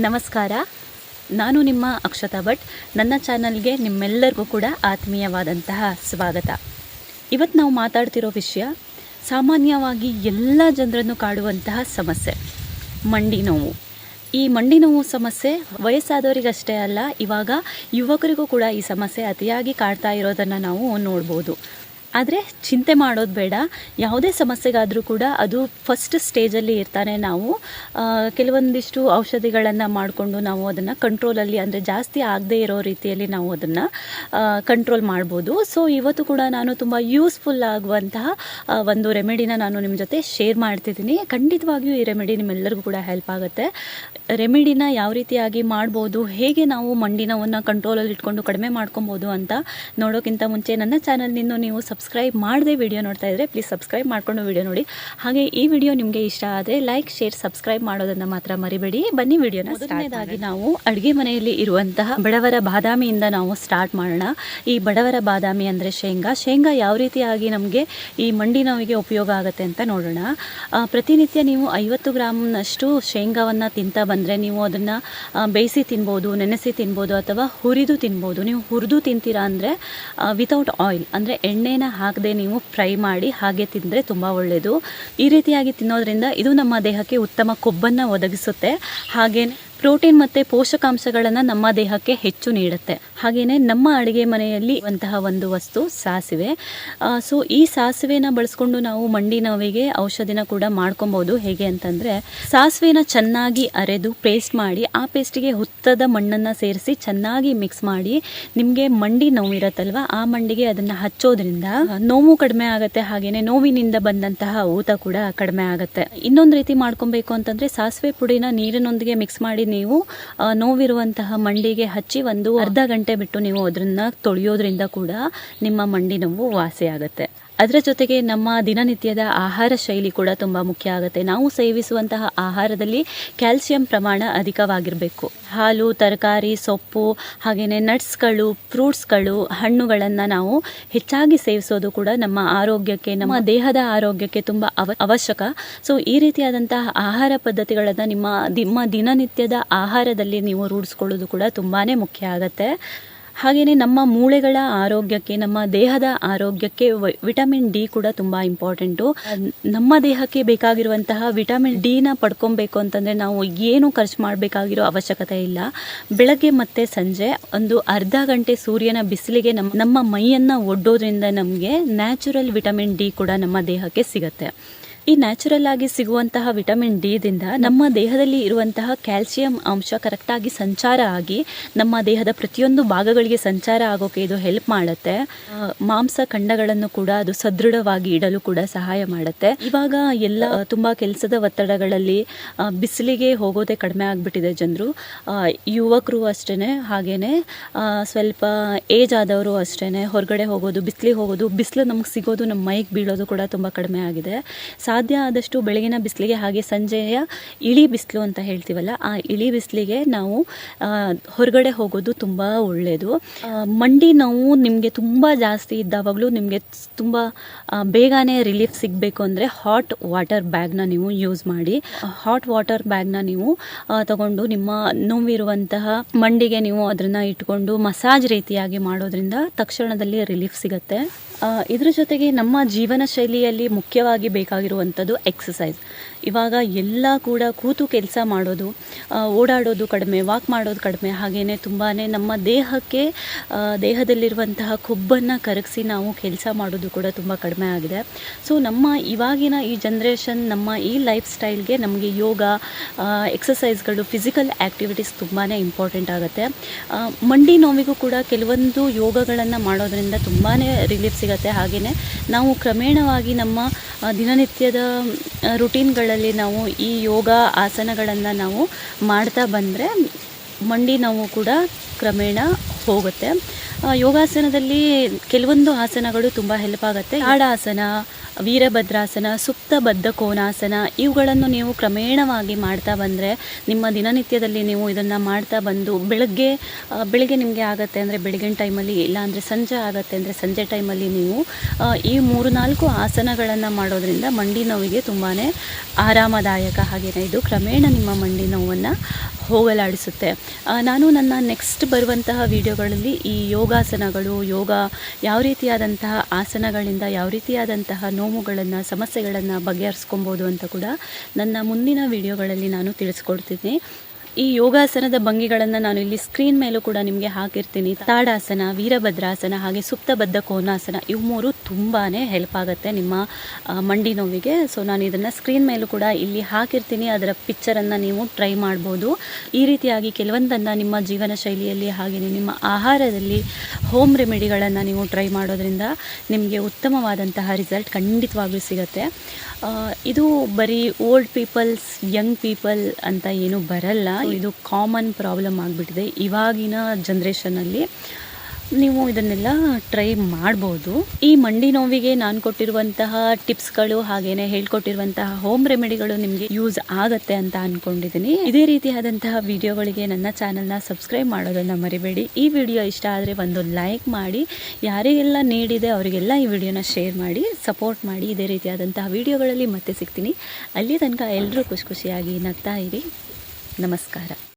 ನಮಸ್ಕಾರ. ನಾನು ನಿಮ್ಮ ಅಕ್ಷತಾ ಭಟ್. ನನ್ನ ಚಾನಲ್ಗೆ ನಿಮ್ಮೆಲ್ಲರಿಗೂ ಕೂಡ ಆತ್ಮೀಯವಾದಂತಹ ಸ್ವಾಗತ. ಇವತ್ತು ನಾವು ಮಾತಾಡ್ತಿರೋ ವಿಷಯ ಸಾಮಾನ್ಯವಾಗಿ ಎಲ್ಲ ಜನರನ್ನು ಕಾಡುವಂತಹ ಸಮಸ್ಯೆ, ಮಂಡಿ ನೋವು. ಈ ಮಂಡಿ ನೋವು ಸಮಸ್ಯೆ ವಯಸ್ಸಾದವರಿಗಷ್ಟೇ ಅಲ್ಲ, ಇವಾಗ ಯುವಕರಿಗೂ ಕೂಡ ಈ ಸಮಸ್ಯೆ ಅತಿಯಾಗಿ ಕಾಡ್ತಾ ಇರೋದನ್ನು ನಾವು ನೋಡ್ಬೋದು. ಆದರೆ ಚಿಂತೆ ಮಾಡೋದು ಬೇಡ. ಯಾವುದೇ ಸಮಸ್ಯೆಗಾದರೂ ಕೂಡ ಅದು ಫಸ್ಟ್ ಸ್ಟೇಜಲ್ಲಿ ಇರ್ತಾನೆ. ನಾವು ಕೆಲವೊಂದಿಷ್ಟು ಔಷಧಿಗಳನ್ನು ಮಾಡಿಕೊಂಡು ನಾವು ಅದನ್ನು ಕಂಟ್ರೋಲಲ್ಲಿ, ಅಂದರೆ ಜಾಸ್ತಿ ಆಗದೇ ಇರೋ ರೀತಿಯಲ್ಲಿ ನಾವು ಅದನ್ನು ಕಂಟ್ರೋಲ್ ಮಾಡ್ಬೋದು. ಸೊ ಇವತ್ತು ಕೂಡ ನಾನು ತುಂಬ ಯೂಸ್ಫುಲ್ ಆಗುವಂತಹ ಒಂದು ರೆಮಿಡಿನ ನಾನು ನಿಮ್ಮ ಜೊತೆ ಶೇರ್ ಮಾಡ್ತಿದ್ದೀನಿ. ಖಂಡಿತವಾಗಿಯೂ ಈ ರೆಮಿಡಿ ನಿಮ್ಮೆಲ್ಲರಿಗೂ ಕೂಡ ಹೆಲ್ಪ್ ಆಗುತ್ತೆ. ರೆಮಿಡಿನ ಯಾವ ರೀತಿಯಾಗಿ ಮಾಡ್ಬೋದು, ಹೇಗೆ ನಾವು ಮಂಡಿ ನೋವನ್ನು ಕಂಟ್ರೋಲಲ್ಲಿ ಇಟ್ಕೊಂಡು ಕಡಿಮೆ ಮಾಡ್ಕೊಬೋದು ಅಂತ ನೋಡೋಕ್ಕಿಂತ ಮುಂಚೆ ನನ್ನ ಚಾನಲ್ನಿಂದ ನೀವು ಸಬ್ಸ್ಕ್ರೈಬ್ ಮಾಡದೆ ವಿಡಿಯೋ ನೋಡ್ತಾ ಇದ್ದರೆ ಪ್ಲೀಸ್ ಸಬ್ಸ್ಕ್ರೈಬ್ ಮಾಡಿಕೊಂಡು ವಿಡಿಯೋ ನೋಡಿ. ಹಾಗೆ ಈ ವಿಡಿಯೋ ನಿಮಗೆ ಇಷ್ಟ ಆದರೆ ಲೈಕ್, ಶೇರ್, ಸಬ್ಸ್ಕ್ರೈಬ್ ಮಾಡೋದನ್ನು ಮಾತ್ರ ಮರಿಬೇಡಿ. ಬನ್ನಿ ವಿಡಿಯೋನ. ಮೊದಲನೇದಾಗಿ ನಾವು ಅಡುಗೆ ಮನೆಯಲ್ಲಿ ಇರುವಂತಹ ಬಡವರ ಬಾದಾಮಿಯಿಂದ ನಾವು ಸ್ಟಾರ್ಟ್ ಮಾಡೋಣ. ಈ ಬಡವರ ಬಾದಾಮಿ ಅಂದರೆ ಶೇಂಗಾ ಯಾವ ರೀತಿಯಾಗಿ ನಮಗೆ ಈ ಮಂಡಿ ನೋವಿಗೆ ಉಪಯೋಗ ಆಗುತ್ತೆ ಅಂತ ನೋಡೋಣ. ಪ್ರತಿನಿತ್ಯ ನೀವು 50 ಗ್ರಾಮ್ನಷ್ಟು ಶೇಂಗಾವನ್ನು ತಿಂತಾ ಬಂದರೆ ನೀವು ಅದನ್ನು ಬೇಯಿಸಿ ತಿನ್ಬೋದು, ನೆನೆಸಿ ತಿನ್ಬೋದು, ಅಥವಾ ಹುರಿದು ತಿನ್ಬೋದು. ನೀವು ಹುರಿದು ತಿಂತೀರಾ ಅಂದರೆ ವಿತೌಟ್ ಆಯಿಲ್, ಅಂದರೆ ಎಣ್ಣೆನ ಹಾಕದೆ ನೀವು ಫ್ರೈ ಮಾಡಿ ಹಾಗೆ ತಿಂದರೆ ತುಂಬ ಒಳ್ಳೆಯದು. ಈ ರೀತಿಯಾಗಿ ತಿನ್ನೋದ್ರಿಂದ ಇದು ನಮ್ಮ ದೇಹಕ್ಕೆ ಉತ್ತಮ ಕೊಬ್ಬನ್ನು ಒದಗಿಸುತ್ತೆ. ಹಾಗೆಯೇ ಪ್ರೋಟೀನ್ ಮತ್ತು ಪೋಷಕಾಂಶಗಳನ್ನು ನಮ್ಮ ದೇಹಕ್ಕೆ ಹೆಚ್ಚು ನೀಡುತ್ತೆ. ಹಾಗೆಯೇ ನಮ್ಮ ಅಡುಗೆ ಮನೆಯಲ್ಲಿ ಅಂತಹ ಒಂದು ವಸ್ತು ಸಾಸಿವೆ. ಸೊ ಈ ಸಾಸಿವೆನ ಬಳಸ್ಕೊಂಡು ನಾವು ಮಂಡಿ ನೋವಿಗೆ ಔಷಧಿನ ಕೂಡ ಮಾಡ್ಕೊಬೋದು. ಹೇಗೆ ಅಂತಂದರೆ, ಸಾಸಿವೆನ ಚೆನ್ನಾಗಿ ಅರೆದು ಪೇಸ್ಟ್ ಮಾಡಿ, ಆ ಪೇಸ್ಟಿಗೆ ಹುತ್ತದ ಮಣ್ಣನ್ನು ಸೇರಿಸಿ ಚೆನ್ನಾಗಿ ಮಿಕ್ಸ್ ಮಾಡಿ, ನಿಮಗೆ ಮಂಡಿ ನೋವು ಇರುತ್ತಲ್ವ, ಆ ಮಂಡಿಗೆ ಅದನ್ನು ಹಚ್ಚೋದ್ರಿಂದ ನೋವು ಕಡಿಮೆ ಆಗುತ್ತೆ. ಹಾಗೆಯೇ ನೋವಿನಿಂದ ಬಂದಂತಹ ಊತ ಕೂಡ ಕಡಿಮೆ ಆಗುತ್ತೆ. ಇನ್ನೊಂದು ರೀತಿ ಮಾಡ್ಕೊಬೇಕು ಅಂತಂದರೆ, ಸಾಸಿವೆ ಪುಡಿನ ನೀರಿನೊಂದಿಗೆ ಮಿಕ್ಸ್ ಮಾಡಿ ನೀವು ನೋವಿರುವಂತಹ ಮಂಡಿಗೆ ಹಚ್ಚಿ ಒಂದು ಅರ್ಧ ಗಂಟೆ ಬಿಟ್ಟು ನೀವು ಅದನ್ನು ತೊಳೆಯೋದ್ರಿಂದ ಕೂಡ ನಿಮ್ಮ ಮಂಡಿ ನೋವು ವಾಸಿಯಾಗುತ್ತೆ. ಅದರ ಜೊತೆಗೆ ನಮ್ಮ ದಿನನಿತ್ಯದ ಆಹಾರ ಶೈಲಿ ಕೂಡ ತುಂಬ ಮುಖ್ಯ ಆಗುತ್ತೆ. ನಾವು ಸೇವಿಸುವಂತಹ ಆಹಾರದಲ್ಲಿ ಕ್ಯಾಲ್ಸಿಯಂ ಪ್ರಮಾಣ ಅಧಿಕವಾಗಿರಬೇಕು. ಹಾಲು, ತರಕಾರಿ, ಸೊಪ್ಪು, ಹಾಗೆಯೇ ನಟ್ಸ್ಗಳು, ಫ್ರೂಟ್ಸ್ಗಳು, ಹಣ್ಣುಗಳನ್ನು ನಾವು ಹೆಚ್ಚಾಗಿ ಸೇವಿಸೋದು ಕೂಡ ನಮ್ಮ ಆರೋಗ್ಯಕ್ಕೆ, ನಮ್ಮ ದೇಹದ ಆರೋಗ್ಯಕ್ಕೆ ತುಂಬ ಅವಶ್ಯಕ. ಸೊ ಈ ರೀತಿಯಾದಂತಹ ಆಹಾರ ಪದ್ಧತಿಗಳನ್ನು ನಿಮ್ಮ ದಿನನಿತ್ಯದ ಆಹಾರದಲ್ಲಿ ನೀವು ರೂಢಿಸ್ಕೊಳ್ಳೋದು ಕೂಡ ತುಂಬಾ ಮುಖ್ಯ ಆಗುತ್ತೆ. ಹಾಗೆಯೇ ನಮ್ಮ ಮೂಳೆಗಳ ಆರೋಗ್ಯಕ್ಕೆ, ನಮ್ಮ ದೇಹದ ಆರೋಗ್ಯಕ್ಕೆ ವಿಟಮಿನ್ ಡಿ ಕೂಡ ತುಂಬ ಇಂಪಾರ್ಟೆಂಟು. ನಮ್ಮ ದೇಹಕ್ಕೆ ಬೇಕಾಗಿರುವಂತಹ ವಿಟಮಿನ್ ಡಿನ ಪಡ್ಕೊಬೇಕು ಅಂತಂದರೆ ನಾವು ಏನು ಖರ್ಚು ಮಾಡಬೇಕಾಗಿರೋ ಅವಶ್ಯಕತೆ ಇಲ್ಲ. ಬೆಳಗ್ಗೆ ಮತ್ತು ಸಂಜೆ ಒಂದು ಅರ್ಧ ಗಂಟೆ ಸೂರ್ಯನ ಬಿಸಿಲಿಗೆ ನಮ್ಮ ಮೈಯನ್ನು ಒಡ್ಡೋದ್ರಿಂದ ನಮಗೆ ನ್ಯಾಚುರಲ್ ವಿಟಮಿನ್ ಡಿ ಕೂಡ ನಮ್ಮ ದೇಹಕ್ಕೆ ಸಿಗುತ್ತೆ. ಈ ನ್ಯಾಚುರಲ್ ಆಗಿ ಸಿಗುವಂತಹ ವಿಟಮಿನ್ ಡಿದಿಂದ ನಮ್ಮ ದೇಹದಲ್ಲಿ ಇರುವಂತಹ ಕ್ಯಾಲ್ಸಿಯಂ ಅಂಶ ಕರೆಕ್ಟಾಗಿ ಸಂಚಾರ ಆಗಿ ನಮ್ಮ ದೇಹದ ಪ್ರತಿಯೊಂದು ಭಾಗಗಳಿಗೆ ಸಂಚಾರ ಆಗೋಕೆ ಇದು ಹೆಲ್ಪ್ ಮಾಡುತ್ತೆ. ಮಾಂಸ ಖಂಡಗಳನ್ನು ಕೂಡ ಅದು ಸದೃಢವಾಗಿ ಇಡಲು ಕೂಡ ಸಹಾಯ ಮಾಡುತ್ತೆ. ಇವಾಗ ಎಲ್ಲ ತುಂಬ ಕೆಲಸದ ಒತ್ತಡಗಳಲ್ಲಿ ಬಿಸಿಲಿಗೆ ಹೋಗೋದೇ ಕಡಿಮೆ ಆಗಿಬಿಟ್ಟಿದೆ ಜನರು. ಯುವಕರು ಅಷ್ಟೇ, ಹಾಗೆಯೇ ಸ್ವಲ್ಪ ಏಜ್ ಆದವರು ಅಷ್ಟೇ. ಹೊರಗಡೆ ಹೋಗೋದು, ಬಿಸಿಲಿಗೆ ಹೋಗೋದು, ಬಿಸಿಲು ನಮ್ಗೆ ಸಿಗೋದು, ನಮ್ಮ ಮೈಗೆ ಬೀಳೋದು ಕೂಡ ತುಂಬ ಕಡಿಮೆ ಆಗಿದೆ. ಸಾಧ್ಯ ಆದಷ್ಟು ಬೆಳಗಿನ ಬಿಸಿಲಿಗೆ, ಹಾಗೆ ಸಂಜೆಯ ಇಳಿ ಬಿಸಿಲು ಅಂತ ಹೇಳ್ತೀವಲ್ಲ, ಆ ಇಳಿ ಬಿಸಿಲಿಗೆ ನಾವು ಹೊರಗಡೆ ಹೋಗೋದು ತುಂಬ ಒಳ್ಳೆಯದು. ಮಂಡಿ ನೋವು ನಿಮಗೆ ತುಂಬ ಜಾಸ್ತಿ ಇದ್ದಾವಾಗಲೂ ನಿಮಗೆ ತುಂಬ ಬೇಗನೆ ರಿಲೀಫ್ ಸಿಗಬೇಕು ಅಂದರೆ ಹಾಟ್ ವಾಟರ್ ಬ್ಯಾಗ್ನ ನೀವು ಯೂಸ್ ಮಾಡಿ. ಹಾಟ್ ವಾಟರ್ ಬ್ಯಾಗ್ನ ನೀವು ತಗೊಂಡು ನಿಮ್ಮ ನೋವಿರುವಂತಹ ಮಂಡಿಗೆ ನೀವು ಅದನ್ನು ಇಟ್ಕೊಂಡು ಮಸಾಜ್ ರೀತಿಯಾಗಿ ಮಾಡೋದ್ರಿಂದ ತಕ್ಷಣದಲ್ಲಿ ರಿಲೀಫ್ ಸಿಗುತ್ತೆ. ಇದ್ರ ಜೊತೆಗೆ ನಮ್ಮ ಜೀವನ ಶೈಲಿಯಲ್ಲಿ ಮುಖ್ಯವಾಗಿ ಬೇಕಾಗಿರುವಂಥದ್ದು ಎಕ್ಸಸೈಸ್. ಇವಾಗ ಎಲ್ಲ ಕೂಡ ಕೂತು ಕೆಲಸ ಮಾಡೋದು, ಓಡಾಡೋದು ಕಡಿಮೆ, ವಾಕ್ ಮಾಡೋದು ಕಡಿಮೆ. ಹಾಗೆಯೇ ತುಂಬಾ ನಮ್ಮ ದೇಹಕ್ಕೆ ದೇಹದಲ್ಲಿರುವಂತಹ ಕೊಬ್ಬನ್ನು ಕರಗಿಸಿ ನಾವು ಕೆಲಸ ಮಾಡೋದು ಕೂಡ ತುಂಬ ಕಡಿಮೆ ಆಗಿದೆ. ಸೊ ನಮ್ಮ ಇವಾಗಿನ ಈ ಜನ್ರೇಷನ್, ನಮ್ಮ ಈ ಲೈಫ್ ಸ್ಟೈಲ್ಗೆ ನಮಗೆ ಯೋಗ, ಎಕ್ಸಸೈಸ್ಗಳು, ಫಿಸಿಕಲ್ ಆ್ಯಕ್ಟಿವಿಟೀಸ್ ತುಂಬಾ ಇಂಪಾರ್ಟೆಂಟ್ ಆಗುತ್ತೆ. ಮಂಡಿ ನೋವಿಗೂ ಕೂಡ ಕೆಲವೊಂದು ಯೋಗಗಳನ್ನು ಮಾಡೋದ್ರಿಂದ ತುಂಬಾ ರಿಲೀಫ್ ಸಿಗುತ್ತೆ. ಹಾಗೆಯೇ ನಾವು ಕ್ರಮೇಣವಾಗಿ ನಮ್ಮ ದಿನನಿತ್ಯದ ರುಟೀನ್ಗಳಲ್ಲಿ ನಾವು ಈ ಯೋಗ ಆಸನಗಳನ್ನು ನಾವು ಮಾಡ್ತಾ ಬಂದರೆ ಮಂಡಿ ನೋವು ಕೂಡ ಕ್ರಮೇಣ ಹೋಗುತ್ತೆ. ಯೋಗಾಸನದಲ್ಲಿ ಕೆಲವೊಂದು ಆಸನಗಳು ತುಂಬ ಹೆಲ್ಪ್ ಆಗುತ್ತೆ. ತಾಡಾಸನ, ವೀರಭದ್ರಾಸನ, ಸುಪ್ತಬದ್ಧ ಕೋನಾಸನ ಇವುಗಳನ್ನು ನೀವು ಕ್ರಮೇಣವಾಗಿ ಮಾಡ್ತಾ ಬಂದರೆ ನಿಮ್ಮ ದಿನನಿತ್ಯದಲ್ಲಿ ನೀವು ಇದನ್ನು ಮಾಡ್ತಾ ಬಂದು ಬೆಳಗ್ಗೆ ನಿಮಗೆ ಆಗುತ್ತೆ ಅಂದರೆ ಬೆಳಗಿನ ಟೈಮಲ್ಲಿ, ಇಲ್ಲಾಂದರೆ ಸಂಜೆ ಆಗುತ್ತೆ ಅಂದರೆ ಸಂಜೆ ಟೈಮಲ್ಲಿ ನೀವು ಈ 3-4 ಆಸನಗಳನ್ನು ಮಾಡೋದ್ರಿಂದ ಮಂಡಿ ನೋವಿಗೆ ತುಂಬಾ ಆರಾಮದಾಯಕ. ಹಾಗೆಯೇ ಇದು ಕ್ರಮೇಣ ನಿಮ್ಮ ಮಂಡಿ ನೋವನ್ನು ಹೋಗಲಾಡಿಸುತ್ತೆ. ನಾನು ನನ್ನ ನೆಕ್ಸ್ಟ್ ಬರುವಂತಹ ವಿಡಿಯೋಗಳಲ್ಲಿ ಈ ಯೋಗಾಸನಗಳು, ಯಾವ ರೀತಿಯಾದಂತಹ ಆಸನಗಳಿಂದ ಯಾವ ರೀತಿಯಾದಂತಹ ನೋವುಗಳನ್ನು, ಸಮಸ್ಯೆಗಳನ್ನು ಬಗೆಹರಿಸ್ಕೊಬೋದು ಅಂತ ಕೂಡ ನನ್ನ ಮುಂದಿನ ವಿಡಿಯೋಗಳಲ್ಲಿ ನಾನು ತಿಳಿಸ್ಕೊಡ್ತೀನಿ. ಈ ಯೋಗಾಸನದ ಭಂಗಿಗಳನ್ನು ನಾನು ಇಲ್ಲಿ ಸ್ಕ್ರೀನ್ ಮೇಲೂ ಕೂಡ ನಿಮಗೆ ಹಾಕಿರ್ತೀನಿ. ತಾಡಾಸನ, ವೀರಭದ್ರಾಸನ ಹಾಗೆ ಸುಪ್ತಬದ್ಧ ಕೋನಾಸನ ಇವು 3 ತುಂಬಾ ಹೆಲ್ಪ್ ಆಗುತ್ತೆ ನಿಮ್ಮ ಮಂಡಿ ನೋವಿಗೆ. ಸೊ ನಾನು ಇದನ್ನು ಸ್ಕ್ರೀನ್ ಮೇಲೂ ಕೂಡ ಇಲ್ಲಿ ಹಾಕಿರ್ತೀನಿ, ಅದರ ಪಿಕ್ಚರನ್ನು ನೀವು ಟ್ರೈ ಮಾಡ್ಬೋದು. ಈ ರೀತಿಯಾಗಿ ಕೆಲವೊಂದನ್ನು ನಿಮ್ಮ ಜೀವನ ಶೈಲಿಯಲ್ಲಿ ಹಾಗೆಯೇ ನಿಮ್ಮ ಆಹಾರದಲ್ಲಿ ಹೋಮ್ ರೆಮಿಡಿಗಳನ್ನು ನೀವು ಟ್ರೈ ಮಾಡೋದ್ರಿಂದ ನಿಮಗೆ ಉತ್ತಮವಾದಂತಹ ರಿಸಲ್ಟ್ ಖಂಡಿತವಾಗ್ಲೂ ಸಿಗುತ್ತೆ. ಇದು ಬರೀ ಓಲ್ಡ್ ಪೀಪಲ್ಸ್, ಯಂಗ್ ಪೀಪಲ್ ಅಂತ ಏನೂ ಬರಲ್ಲ. ಇದು ಕಾಮನ್ ಪ್ರಾಬ್ಲಮ್ ಆಗಿಬಿಟ್ಟಿದೆ ಇವಾಗಿನ ಜನ್ರೇಷನಲ್ಲಿ. ನೀವು ಇದನ್ನೆಲ್ಲ ಟ್ರೈ ಮಾಡ್ಬೋದು. ಈ ಮಂಡಿ ನೋವಿಗೆ ನಾನು ಕೊಟ್ಟಿರುವಂತಹ ಟಿಪ್ಸ್ಗಳು ಹಾಗೇನೆ ಹೇಳ್ಕೊಟ್ಟಿರುವಂತಹ ಹೋಮ್ ರೆಮಿಡಿಗಳು ನಿಮಗೆ ಯೂಸ್ ಆಗುತ್ತೆ ಅಂತ ಅಂದ್ಕೊಂಡಿದ್ದೀನಿ. ಇದೇ ರೀತಿಯಾದಂತಹ ವಿಡಿಯೋಗಳಿಗೆ ನನ್ನ ಚಾನಲ್ನ ಸಬ್ಸ್ಕ್ರೈಬ್ ಮಾಡೋದನ್ನು ಮರಿಬೇಡಿ. ಈ ವಿಡಿಯೋ ಇಷ್ಟ ಆದರೆ ಒಂದು ಲೈಕ್ ಮಾಡಿ, ಯಾರಿಗೆಲ್ಲ ನೀಡಿದೆ ಅವರಿಗೆಲ್ಲ ಈ ವಿಡಿಯೋನ ಶೇರ್ ಮಾಡಿ, ಸಪೋರ್ಟ್ ಮಾಡಿ. ಇದೇ ರೀತಿಯಾದಂತಹ ವಿಡಿಯೋಗಳಲ್ಲಿ ಮತ್ತೆ ಸಿಗ್ತೀನಿ. ಅಲ್ಲಿ ತನಕ ಎಲ್ಲರೂ ಖುಷಿಯಾಗಿ ನಗ್ತಾ ಇರಿ. ನಮಸ್ಕಾರ.